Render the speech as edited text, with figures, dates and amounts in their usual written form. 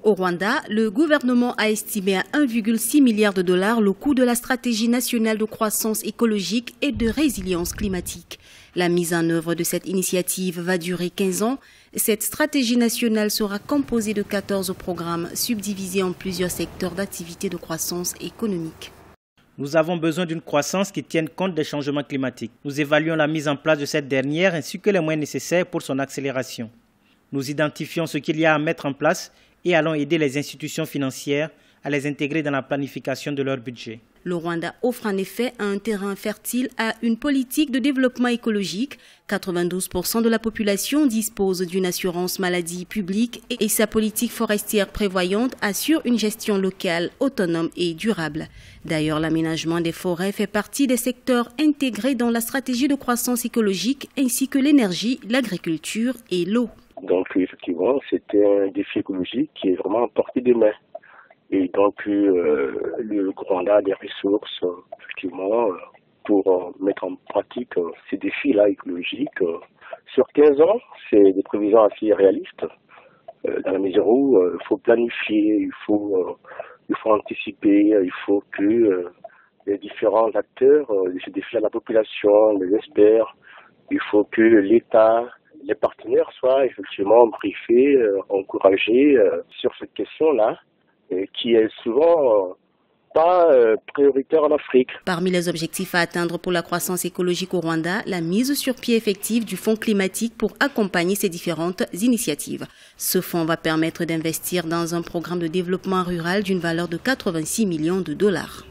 Au Rwanda, le gouvernement a estimé à 1,6 milliard de dollars le coût de la stratégie nationale de croissance écologique et de résilience climatique. La mise en œuvre de cette initiative va durer 15 ans. Cette stratégie nationale sera composée de 14 programmes subdivisés en plusieurs secteurs d'activité de croissance économique. Nous avons besoin d'une croissance qui tienne compte des changements climatiques. Nous évaluons la mise en place de cette dernière ainsi que les moyens nécessaires pour son accélération. Nous identifions ce qu'il y a à mettre en place et allons aider les institutions financières à les intégrer dans la planification de leur budget. Le Rwanda offre en effet un terrain fertile à une politique de développement écologique. 92% de la population dispose d'une assurance maladie publique et sa politique forestière prévoyante assure une gestion locale, autonome et durable. D'ailleurs, l'aménagement des forêts fait partie des secteurs intégrés dans la stratégie de croissance écologique ainsi que l'énergie, l'agriculture et l'eau. Donc effectivement, c'était un défi écologique qui est vraiment à portée de main. Et donc le Rwanda a des ressources effectivement pour mettre en pratique ces défis-là écologiques. Sur 15 ans, c'est des prévisions assez réalistes, dans la mesure où il faut planifier, il faut anticiper, il faut que les différents acteurs de ces défis-là, la population, les experts, il faut que l'État, les partenaires soient effectivement briefés, encouragés sur cette question-là, qui est souvent pas prioritaire en Afrique. Parmi les objectifs à atteindre pour la croissance écologique au Rwanda, la mise sur pied effective du fonds climatique pour accompagner ces différentes initiatives. Ce fonds va permettre d'investir dans un programme de développement rural d'une valeur de 86 millions de dollars.